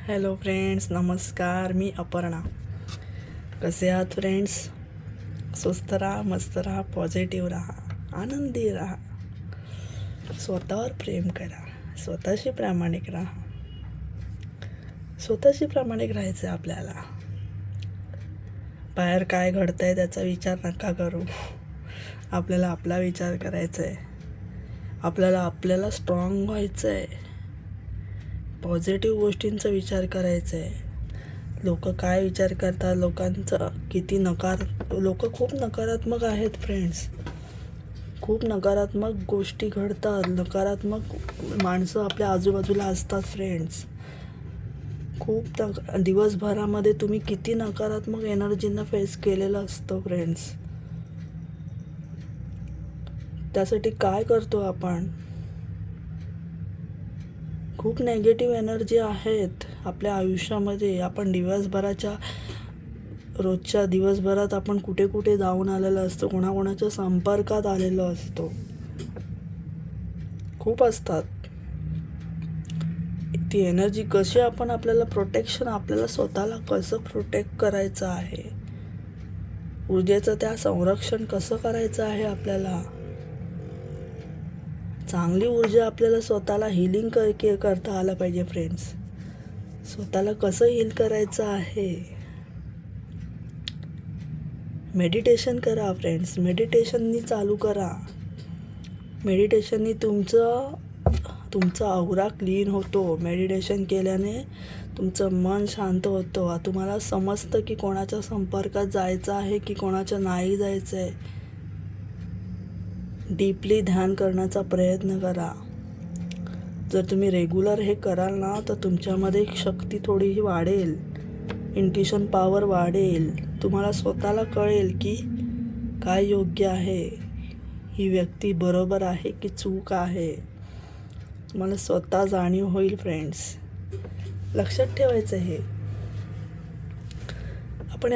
Hello friends, नमस्कार. मी अपर्णा. कसे आहात फ्रेंड्स? स्वस्त राहा, मस्त राहा, पॉझिटिव्ह राहा, आनंदी राहा, स्वतःवर प्रेम करा, स्वतःशी प्रामाणिक राहा. स्वतःशी प्रामाणिक राहायचं आहे आपल्याला. बाहेर काय घडतं आहे त्याचा विचार नका करू. आपल्याला आपला विचार करायचा आहे. आपल्याला स्ट्रॉंग व्हायचं आहे. पॉझिटिव्ह गोष्टींचा विचार करायचा आहे. लोक काय विचार करतात, लोकांचं किती लोक खूप नकारात्मक आहेत फ्रेंड्स. खूप नकारात्मक गोष्टी घडतात, नकारात्मक माणसं आपल्या आजूबाजूला असतात फ्रेंड्स. खूप दिवसभरामध्ये तुम्ही किती नकारात्मक एनर्जींना फेस केलेलं असतं फ्रेंड्स. त्यासाठी काय करतो आपण? खूप नेगेटिव्ह एनर्जी आहेत आपल्या आयुष्यामध्ये. आपण रोजच्या दिवसभरात आपण कुठे कुठे जाऊन आलेलं असतो, कोणाकोणाच्या संपर्कात आलेलो असतो. खूप असतात. ती एनर्जी कशी आपल्याला स्वतःला कसं प्रोटेक्ट करायचं आहे, ऊर्जेचं त्या संरक्षण कसं करायचं आहे आपल्याला. चांगली ऊर्जा आपल्याला स्वतःला हिलिंग करता आलं पाहिजे फ्रेंड्स. स्वतःला कसं हील करायचं आहे? मेडिटेशन करा फ्रेंड्स. मेडिटेशननी चालू करा. मेडिटेशननी तुमचा औरा क्लीन होतो. मेडिटेशन केल्याने तुमचं मन शांत होतं. तुम्हाला समजतं की कोणाच्या संपर्कात जायचं आहे की कोणाच्या नाही जायचं आहे. डीपली ध्यान करण्याचा प्रयत्न करा. जर तुम्ही रेग्युलर हे कराल ना, तर तुमच्यामध्ये शक्ती थोडीही वाढेल, इंट्युशन पॉवर वाढेल. तुम्हाला स्वतःला कळेल की काय योग्य आहे, ही व्यक्ती बरोबर आहे की चूक आहे. तुम्हाला स्वतः जाणीव होईल फ्रेंड्स. लक्षात ठेवायचं हे. आपण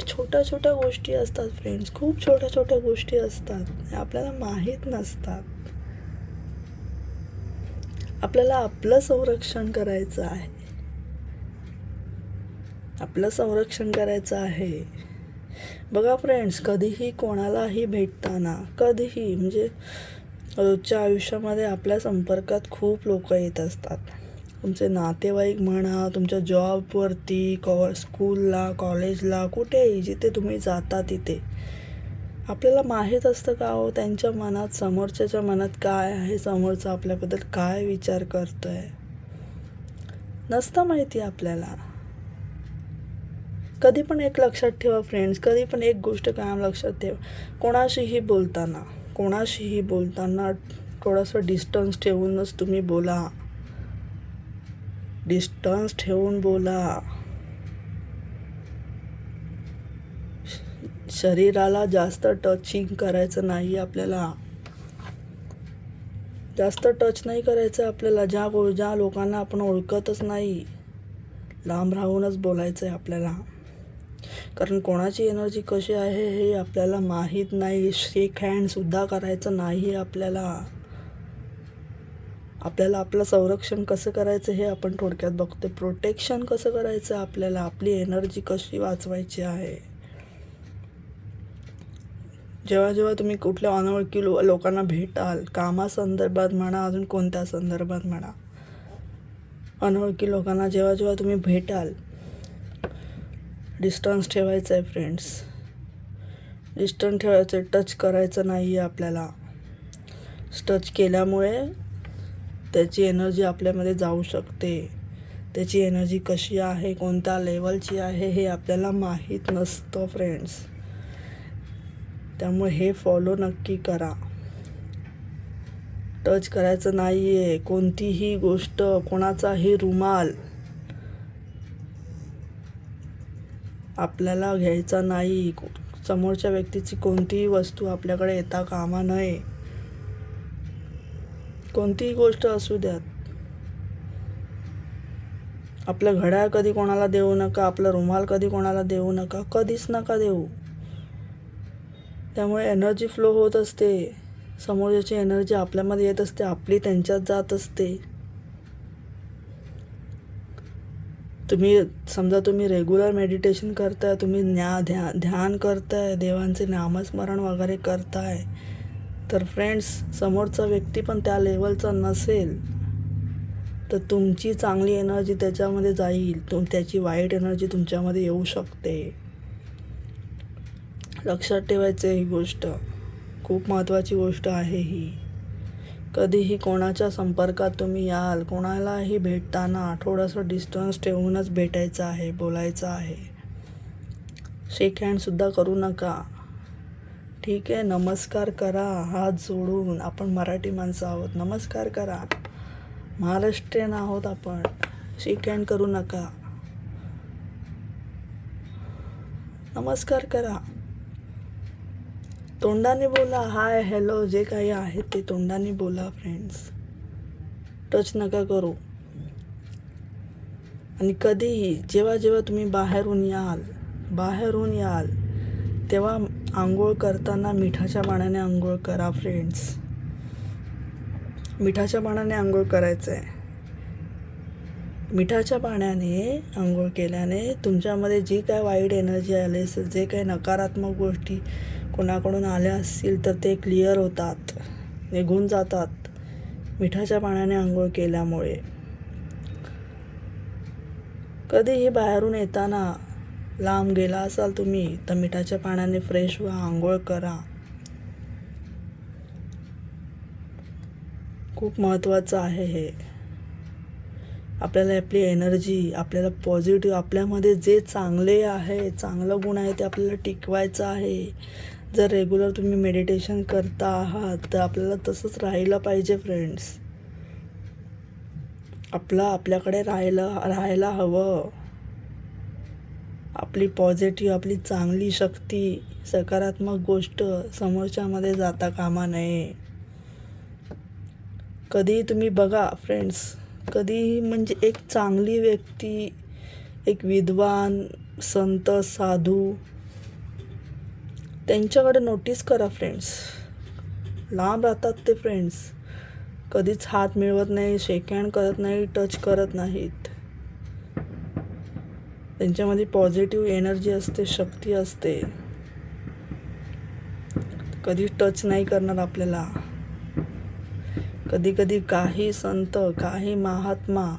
छोट्या छोट्या गोष्टी असतात फ्रेंड्स, खूप छोट्या गोष्टी असतात, आपल्याला माहीत नसतात. आपल्याला आपलं संरक्षण करायचं आहे. बघा फ्रेंड्स, कधीही कोणालाही भेटताना, कधीही म्हणजे रोजच्या आयुष्यामध्ये आपल्या संपर्कात खूप लोक येत असतात. तुमचे नातेवाईक म्हणा, तुमच्या जॉबवरती, स्कूलला, कॉलेजला, कुठेही जिथे तुम्ही जाता तिथे आपल्याला माहीत असतं का हो त्यांच्या मनात, समोरच्याच्या मनात काय आहे, समोरचा आपल्याबद्दल काय विचार करतोय. नसतं माहिती आपल्याला. कधी पण एक लक्षात ठेवा फ्रेंड्स, कधी पण एक गोष्ट कायम लक्षात ठेवा. कोणाशीही बोलताना थोडंसं डिस्टन्स ठेवूनच तुम्ही बोला. डिस्टन्स ठेवून बोला. शरीराला जास्त टचिंग करायचं नाही आपल्याला. जास्त टच नाही करायचं आपल्याला. ज्या लोकांना आपण ओळखतच नाही, लांब राहूनच बोलायचं आहे आपल्याला. कारण कोणाची एनर्जी कशी आहे हे आपल्याला माहीत नाही. शेक हँडसुद्धा करायचं नाही आपल्याला. आपलं संरक्षण कसं करायचं हे आपण थोडक्यात बघतो. प्रोटेक्शन कसं करायचं आपल्याला, आपली एनर्जी कशी वाचवायची आहे. जेव्हा तुम्ही कुठल्या अनोळखी लोकांना भेटाल, कामासंदर्भात म्हणा, अजून कोणत्या संदर्भात म्हणा, अनोळखी लोकांना जेव्हा तुम्ही भेटाल, डिस्टन्स ठेवायचं आहे फ्रेंड्स. डिस्टन्स ठेवायचं आहे. टच करायचं नाही आहे आपल्याला. टच केल्यामुळे त्याची एनर्जी आपल्यामध्ये जाऊ शकते. त्याची एनर्जी कशी आहे, कोणत्या लेवलची आहे हे आपल्याला माहीत नसतं फ्रेंड्स. त्यामुळे हे फॉलो नक्की करा. टच करायचं नाही आहे. कोणतीही गोष्ट, कोणाचाही रुमाल आपल्याला घ्यायचा नाही. समोरच्या व्यक्तीची कोणतीही वस्तू आपल्याकडे येता कामा नये. कोणतीही गोष्ट असू द्यात. आपलं घड्याळ कधी कोणाला देऊ नका, आपला रुमाल कधी कोणाला देऊ नका, कधीच नका देऊ. त्यामुळे एनर्जी फ्लो होत असते. समोरची एनर्जी आपल्यामध्ये येत असते, आपली त्यांच्यात जात असते. तुम्ही रेग्युलर मेडिटेशन करताय, तुम्ही ध्यान करताय, देवांचे नामस्मरण वगैरे करताय, तर फ्रेंड्स समोरचा व्यक्ती पण त्या लेवलचा नसेल तर तुमची चांगली एनर्जी त्याच्यामध्ये जाईल, त्याची वाईट एनर्जी तुमच्यामध्ये येऊ शकते. लक्षात ठेवायचं ही गोष्ट, खूप महत्त्वाची गोष्ट आहे ही. कधीही कोणाच्या संपर्कात तुम्ही याल, कोणालाही भेटताना थोडंसं डिस्टन्स ठेवूनच भेटायचं आहे, बोलायचं आहे. शेक हँडसुद्धा करू नका. ठीक आहे, नमस्कार करा हात जोडून. आपण मराठी माणसं आहोत, नमस्कार करा. महाराष्ट्रीयन आहोत आपण. शेक हँड करू नका, नमस्कार करा. तोंडाने बोला, हाय हॅलो जे काही आहे ते तोंडाने बोला फ्रेंड्स. टच नका करू. आणि कधीही जेव्हा तुम्ही बाहेरून याल तेव्हा आंघोळ करताना मिठाच्या पाण्याने आंघोळ करा फ्रेंड्स. मिठाच्या पाण्याने आंघोळ करायचं आहे. मिठाच्या पाण्याने आंघोळ केल्याने तुमच्यामध्ये जी काय वाईट एनर्जी आली असेल, जे काही नकारात्मक गोष्टी कोणाकडून आल्या असतील तर ते क्लिअर होतात, निघून जातात मिठाच्या पाण्याने आंघोळ केल्यामुळे. कधीही बाहेरून येताना लांब गेला असाल तुम्ही तर मिठाच्या पाण्याने फ्रेश व्हा, आंघोळ करा. खूप महत्त्वाचं आहे हे. आपल्याला आपली एनर्जी, आपल्याला पॉझिटिव्ह, आपल्यामध्ये जे चांगले आहे, चांगलं गुण आहे ते आपल्याला टिकवायचं आहे. जर रेग्युलर तुम्ही मेडिटेशन करता आहात तर आपल्याला तसंच राहिलं पाहिजे फ्रेंड्स. आपल्याकडे राहायला हवं. आपली पॉझिटिव्ह, आपली चांगली शक्ती, सकारात्मक गोष्ट समोरच्यामध्ये जाता कामा नये. कधीही तुम्ही बघा फ्रेंड्स, कधीही म्हणजे एक चांगली व्यक्ती, एक विद्वान, संत, साधू, त्यांच्याकडे नोटीस करा फ्रेंड्स. लांब राहतात ते फ्रेंड्स, कधीच हात मिळवत नाही, शेक हँड करत नाही, टच करत नाहीत. त्यांच्यामध्ये पॉझिटिव्ह एनर्जी असते, शक्ती असते. कधी टच नाही करणार आपल्याला. कधी काही संत, काही महात्मा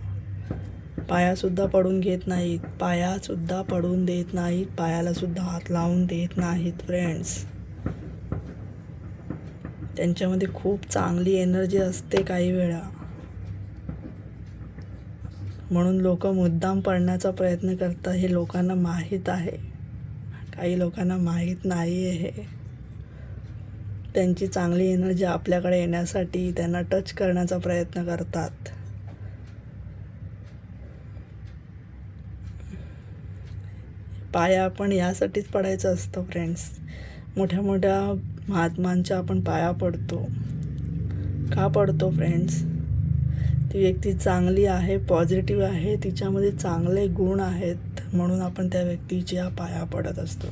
पायासुद्धा पडून घेत नाहीत, पायासुद्धा पडून देत नाहीत, पायालासुद्धा हात लावून देत नाहीत फ्रेंड्स. त्यांच्यामध्ये खूप चांगली एनर्जी असते काही वेळा. म्हणून लोक मुद्दाम पडण्याचा प्रयत्न करतात. हे लोकांना माहीत आहे, काही लोकांना माहीत नाही आहे हे. त्यांची चांगली एनर्जी आपल्याकडे येण्यासाठी त्यांना टच करण्याचा प्रयत्न करतात. पाया आपण यासाठीच पडायचं असतं फ्रेंड्स. मोठ्या महात्मांच्या आपण पाया पडतो. का पडतो फ्रेंड्स? ती व्यक्ती चांगली आहे, पॉझिटिव्ह आहे, तिच्यामध्ये चांगले गुण आहेत म्हणून आपण त्या व्यक्तीच्या पाया पडत असतो.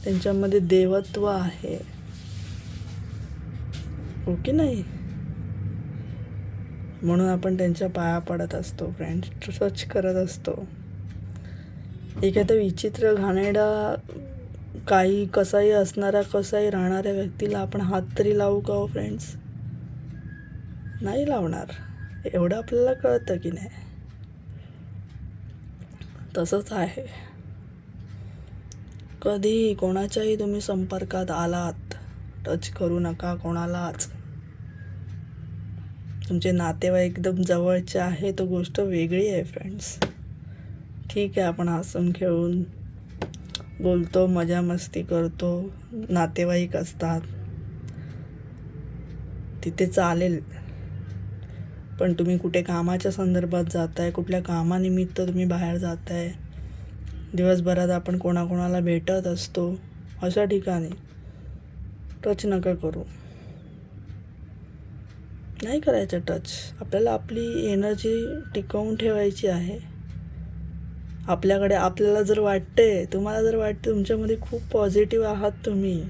त्यांच्यामध्ये देवत्व आहे, हो की नाही? म्हणून आपण त्यांच्या पाया पडत असतो फ्रेंड्स, टच करत असतो. एखाद्या विचित्र, घाणेरडा, काही कसाही असणारा, कसाही राहणाऱ्या व्यक्तीला आपण हात तरी लावू का हो फ्रेंड्स? नाही लावणार. एवढं आपल्याला कळतं की नाही? तसंच आहे. कधीही कोणाच्याही तुम्ही संपर्कात आलात, टच करू नका कोणालाच. तुमचे नातेवाईक एकदम जवळचे आहे तो गोष्ट वेगळी आहे फ्रेंड्स. ठीक आहे, आपण हसून खेळून बोलतो, मजा मस्ती करतो, नातेवाईक असतात तिथे चालेल. पण तुम्ही कुठे कामाच्या संदर्भात जाताय, कुठल्या कामानिमित्त तुम्ही बाहेर जाताय, दिवसभरात आपण कोणाकोणाला भेटत असतो, अशा ठिकाणी टच नका करू. नाही करायचं टच. आपल्याला आपली एनर्जी टिकवून ठेवायची आहे. आपल्याला जर वाटते, तुम्हाला जर वाटते तुमच्यामध्ये खूप पॉझिटिव्ह आहात, तुम्ही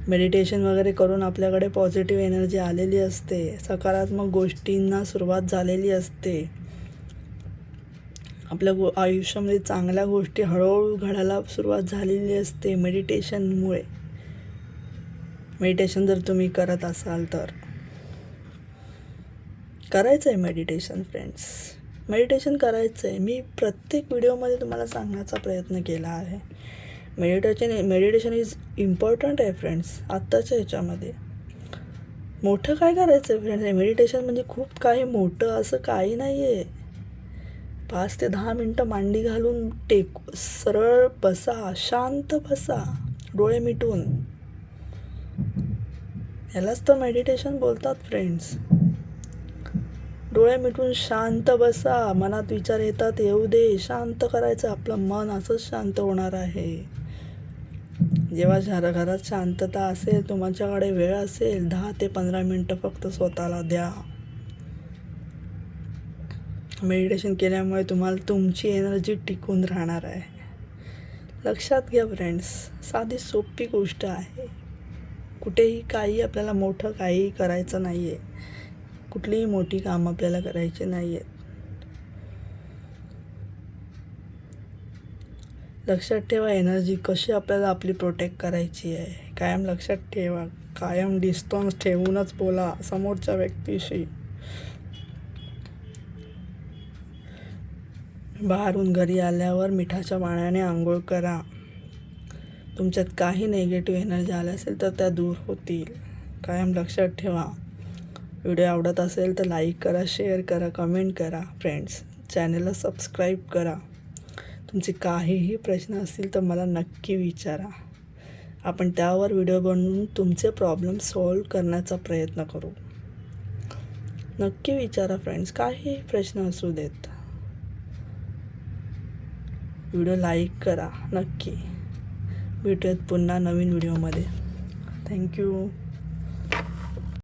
मेडिटेशन वगैरे करून आपल्याकडे पॉझिटिव्ह एनर्जी आलेली असते, सकारात्मक गोष्टींना सुरुवात झालेली असते, आपल्या आयुष्यामध्ये चांगल्या गोष्टी हळूहळू घडायला सुरुवात झालेली असते मेडिटेशनमुळे. मेडिटेशन जर तुम्ही करत असाल तर करायचं आहे मेडिटेशन फ्रेंड्स. मेडिटेशन करायचं आहे. मी प्रत्येक व्हिडिओमध्ये तुम्हाला सांगण्याचा प्रयत्न केला आहे. मेडिटेशन इज इम्पॉर्टंट आहे फ्रेंड्स. आत्ताच्या ह्याच्यामध्ये मोठं काय करायचं आहे फ्रेंड्स. मेडिटेशन म्हणजे खूप काही मोठं असं काही नाही आहे. 5 ते 10 मिनटं मांडी घालून सरळ बसा, शांत बसा, डोळे मिटून. यालाच तर मेडिटेशन बोलतात फ्रेंड्स. डोळे मिटून शांत बसा. मनात विचार येतात येऊ दे, शांत करायचं. आपलं मन असंच शांत होणार आहे. जेव्हा घरात शांतता असेल, तुमच्याकडे वेळ असेल, 10 ते 15 मिनटं फक्त स्वतःला द्या. मेडिटेशन केल्यामुळे तुम्हाला तुमची एनर्जी टिकून राहणार आहे. लक्षात घ्या फ्रेंड्स, साधी सोपी गोष्ट आहे. कुठेही काही आपल्याला मोठं काही करायचं नाही आहे. कुठलीही मोठी कामं आपल्याला करायची नाही आहेत. लक्षात ठेवा, एनर्जी कशी आपल्याला आपली प्रोटेक्ट करायची आहे. कायम लक्षात ठेवा, कायम डिस्टन्स ठेवूनच बोला समोरच्या व्यक्तीशी. बाहेरून घरी आल्यावर मिठाच्या पाण्याने आंघोळ करा. तुमच्यात काही नेगेटिव्ह एनर्जी आल्या असेल तर त्या दूर होतील. कायम लक्षात ठेवा. व्हिडिओ आवडत असेल तर लाईक करा, शेअर करा, कमेंट करा फ्रेंड्स. चॅनलला सबस्क्राईब करा. तुमचे काहीही प्रश्न असतील तर मला नक्की विचारा. आपण त्यावर व्हिडिओ बनवून तुमचे प्रॉब्लेम सॉल्व करण्याचा प्रयत्न करू. नक्की विचारा फ्रेंड्स, काहीही प्रश्न असू देत. व्हिडिओ लाईक करा नक्की. भेटूयात पुन्हा नवीन व्हिडिओमध्ये. थँक्यू.